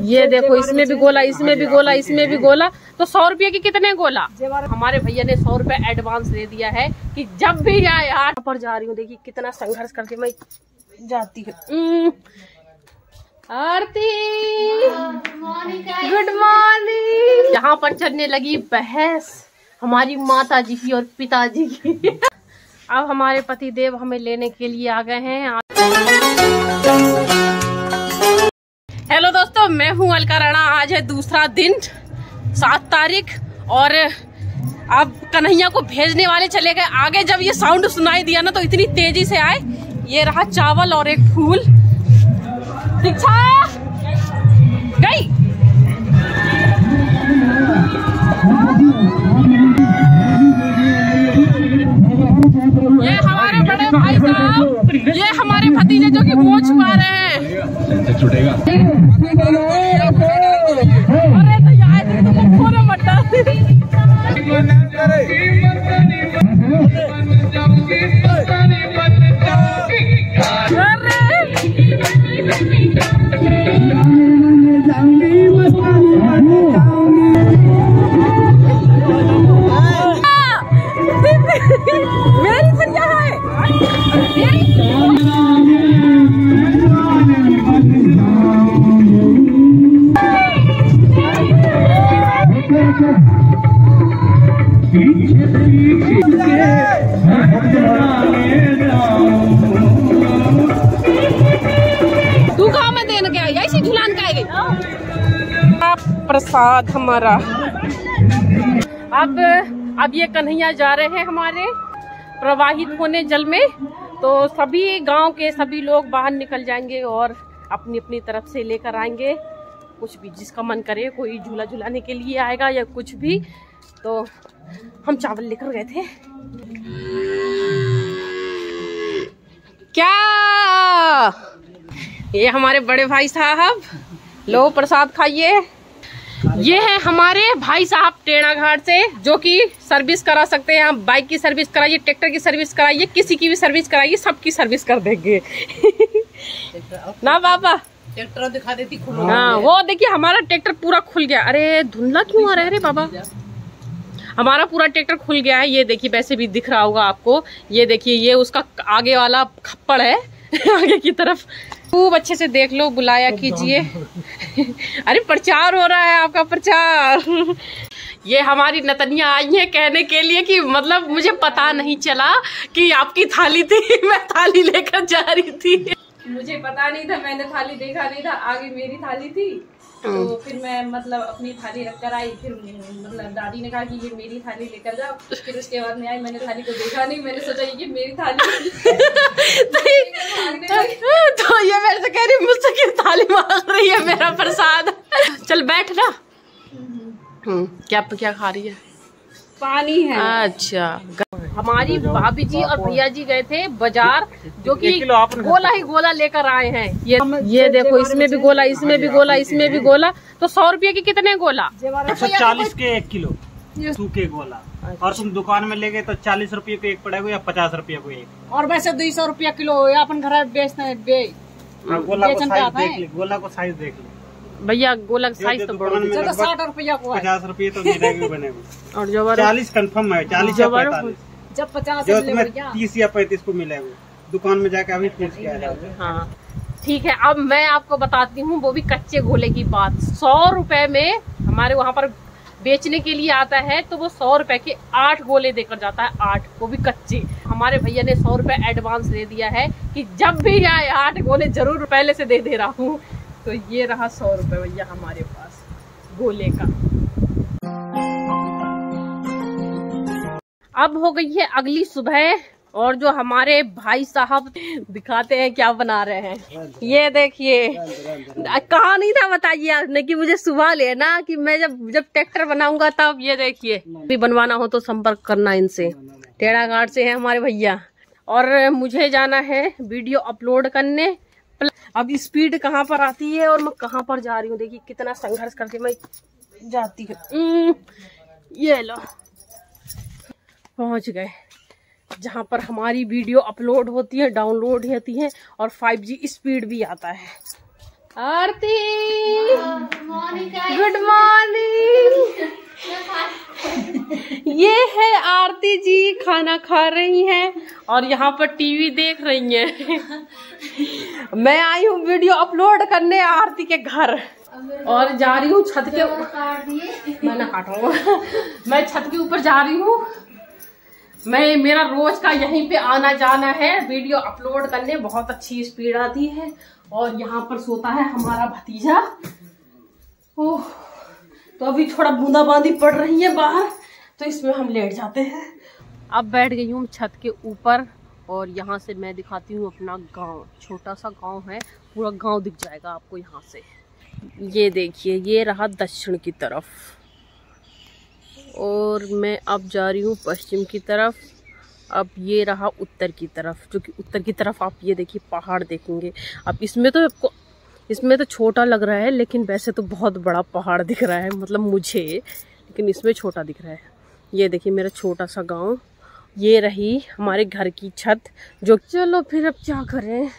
ये देखो, इसमें भी गोला, इसमें भी गोला, इसमें भी गोला। तो 100 रुपये की कितने गोला? हमारे भैया ने 100 रुपए एडवांस दे दिया है कि जब भी आए यार पर जा रही हूँ। देखिए कितना संघर्ष करके मैं जाती हूँ। आरती, गुड मॉर्निंग। यहाँ पर चलने लगी बहस हमारी माता जी की और पिताजी की। अब हमारे पति देव हमें लेने के लिए आ गए हैं। हेलो दोस्तों, मैं हूँ अलका राणा। आज है दूसरा दिन, 7 तारीख, और अब कन्हैया को भेजने वाले चले गए। आगे जब ये साउंड सुनाई दिया ना तो इतनी तेजी से आए। ये रहा चावल और एक फूल। दीक्षा गई। ये हमारे बड़े भाई साहब, ये हमारे भतीजे जो कि मुंह छुपा रहे हैं। छूटेगा। अरे तो यार तुम खोलो मत। मेरी भैया है। तू कहाँ में देने के आई? ऐसी झुलान का गई। प्रसाद हमारा। अब ये कन्हैया जा रहे हैं हमारे प्रवाहित होने जल में। तो सभी गांव के सभी लोग बाहर निकल जाएंगे और अपनी अपनी तरफ से लेकर आएंगे कुछ भी, जिसका मन करे। कोई झूला झुलाने के लिए आएगा या कुछ भी। तो हम चावल लेकर गए थे। क्या ये हमारे बड़े भाई साहब, लो प्रसाद खाइए। ये है हमारे भाई साहब टेढ़ा घाट से, जो कि सर्विस करा सकते हैं। आप बाइक की सर्विस कराइए, ट्रैक्टर की सर्विस कराइए, किसी की भी सर्विस कराइए, सबकी सर्विस कर देंगे। ना बाबा ट्रैक्टर दिखा देती। हाँ वो देखिए हमारा ट्रैक्टर पूरा खुल गया। अरे धुंधला क्यों आ रहा है रे बाबा? हमारा पूरा ट्रैक्टर खुल गया है। ये देखिए, वैसे भी दिख रहा होगा आपको। ये देखिए, ये उसका आगे वाला खप्पड़ है आगे की तरफ। खूब अच्छे से देख लो, बुलाया कीजिए। अरे प्रचार हो रहा है आपका, प्रचार। ये हमारी नतनिया आई है कहने के लिए कि मतलब मुझे पता नहीं चला कि आपकी थाली थी, मैं थाली लेकर जा रही थी। मुझे पता नहीं था, मैंने थाली देखा नहीं था, आगे मेरी थाली थी। तो फिर मैं मतलब अपनी थाली रखकर आई। फिर मतलब दादी ने कहा कि ये मेरी थाली लेकर जाओ। फिर उसके बाद में आई, मैंने थाली को देखा नहीं, मैंने सोचा ये मेरी थाली। तो ये मेरे से कह रही मुझसे क्यों थाली मांग रही है मेरा प्रसाद। चल बैठ ना। क्या खा रही है? पानी है। अच्छा, हमारी भाभी जी और भैया जी गए थे बाजार, जो कि गोला ही गोला लेकर आए हैं। ये देखो, इसमें भी गोला, इसमें भी गोला, इसमें भी गोला। तो 100 रुपये की कितने गोला? 140 के 1 किलो सूखे गोला। और तुम दुकान में ले गए तो 40 रुपये को एक पड़ेगा या 50 रुपये को एक। और वैसे 200 रुपया किलो अपन घर बेचते हैं। गोला को साइज देख ले, गोला को साइज देख ले भैया। गोला का साइज तो 60 रुपया को 50 रुपये तो बनेगा। और जो 40 कन्फर्म है, 40 या 45। जब 50 जो तुम्हें 30 या 35 को मिलेगा दुकान में जाके अभी पूछ के आ जाओगे। हाँ ठीक है। अब मैं आपको बताती हूँ वो भी कच्चे गोले की बात। 100 रुपए में हमारे वहाँ पर बेचने के लिए आता है, तो वो 100 रुपए के 8 गोले देकर जाता है। 8, वो भी कच्चे। हमारे भैया ने 100 रुपए एडवांस दे दिया है कि जब भी आए 8 गोले जरूर पहले से दे रहा हूँ। तो ये रहा 100 रुपए भैया हमारे पास गोले का। अब हो गई है अगली सुबह, और जो हमारे भाई साहब दिखाते हैं क्या बना रहे हैं। ये देखिए, कहा नहीं था बताइए आपने कि मुझे सुबह लेना, कि मैं जब ट्रैक्टर बनाऊंगा तब। ये देखिए, भी बनवाना हो तो संपर्क करना इनसे। टेढ़ा घाट से है हमारे भैया। और मुझे जाना है वीडियो अपलोड करने। अब स्पीड कहाँ पर आती है और मैं कहाँ पर जा रही हूँ। देखिए कितना संघर्ष करके मैं जाती हूँ। ये लो पहुंच गए जहां पर हमारी वीडियो अपलोड होती है, डाउनलोड होती है और 5G स्पीड भी आता है। आरती गुड मॉर्निंग। ये है आरती जी खाना खा रही हैं और यहाँ पर टीवी देख रही हैं। मैं आई हूँ वीडियो अपलोड करने आरती के घर और जा रही हूँ छत के। मैंने काटा मैं छत के ऊपर जा रही हूँ। मेरा रोज का यहीं पे आना जाना है वीडियो अपलोड करने। बहुत अच्छी स्पीड आती है और यहाँ पर सोता है हमारा भतीजा। ओह, तो अभी थोड़ा बूंदाबांदी पड़ रही है बाहर, तो इसमें हम लेट जाते हैं। अब बैठ गई हूँ छत के ऊपर और यहाँ से मैं दिखाती हूँ अपना गांव। छोटा सा गांव है, पूरा गांव दिख जाएगा आपको यहाँ से। ये देखिए, ये रहा दक्षिण की तरफ और मैं अब जा रही हूँ पश्चिम की तरफ। अब ये रहा उत्तर की तरफ, जो कि उत्तर की तरफ आप ये देखिए पहाड़ देखेंगे। अब इसमें तो छोटा लग रहा है, लेकिन वैसे तो बहुत बड़ा पहाड़ दिख रहा है, मतलब मुझे, लेकिन इसमें छोटा दिख रहा है। ये देखिए मेरा छोटा सा गांव। ये रही हमारे घर की छत, जो चलो फिर अब क्या करें।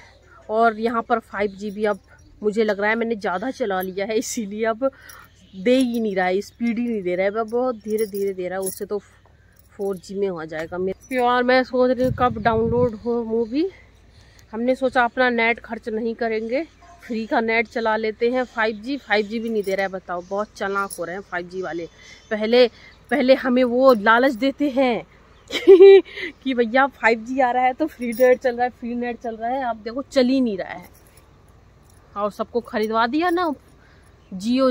और यहाँ पर 5G भी अब मुझे लग रहा है मैंने ज़्यादा चला लिया है, इसीलिए अब दे ही नहीं रहा है, स्पीड ही नहीं दे रहा है, बहुत धीरे धीरे दे रहा है। उससे तो 4G में हो जाएगा मेरा। और मैं सोच रही हूँ कब डाउनलोड हो मूवी। हमने सोचा अपना नेट खर्च नहीं करेंगे, फ्री का नेट चला लेते हैं। 5G भी नहीं दे रहा है, बताओ। बहुत चालाक हो रहे हैं 5G वाले। पहले हमें वो लालच देते हैं कि भैया 5G आ रहा है तो फ्री नेट चल रहा है, अब देखो चल ही नहीं रहा है। और सबको खरीदवा दिया ना, जियो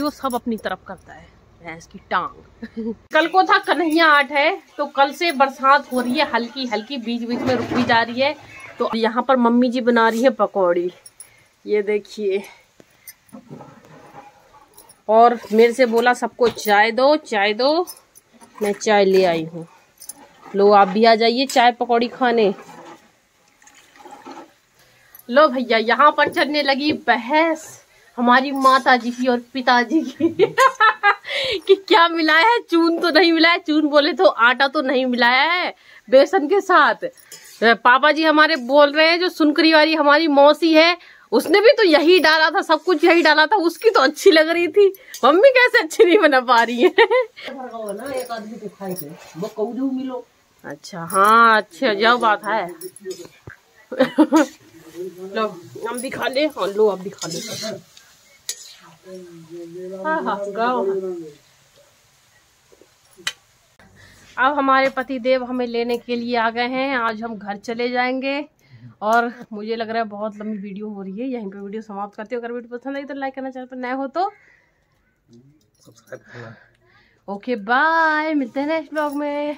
सब अपनी तरफ करता है, भैंस की टांग। कल को था कन्हैया आठ है, तो कल से बरसात हो रही है हल्की हल्की, बीच बीच में रुक भी जा रही है। तो यहाँ पर मम्मी जी बना रही है पकौड़ी, ये देखिए। और मेरे से बोला सबको चाय दो, मैं चाय ले आई हूँ। लो आप भी आ जाइए चाय पकौड़ी खाने। लो भैया, यहाँ पर चलने लगी बहस हमारी माता जी की और पिताजी की कि क्या मिलाया है। चून तो नहीं मिलाया, चून बोले तो आटा तो नहीं मिलाया है बेसन के साथ। पापा जी हमारे बोल रहे हैं, जो सुनकरी वाली हमारी मौसी है उसने भी तो यही डाला था, सब कुछ यही डाला था, उसकी तो अच्छी लग रही थी। मम्मी कैसे अच्छी नहीं बना पा रही है। अच्छा हाँ, अच्छा जो बात है। लो हम भी खा ले। हाँ लो आप भी खा ले। हाँ गाओ। अब हमारे पति देव हमें लेने के लिए आ गए हैं। आज हम घर चले जाएंगे और मुझे लग रहा है बहुत लंबी वीडियो हो रही है, यहीं पे वीडियो समाप्त करते हो। अगर वीडियो पसंद आई तो लाइक करना, चैनल पर नए हो तो सब्सक्राइब करना। ओके बाय, मिलते हैं नेक्स्ट ब्लॉग में।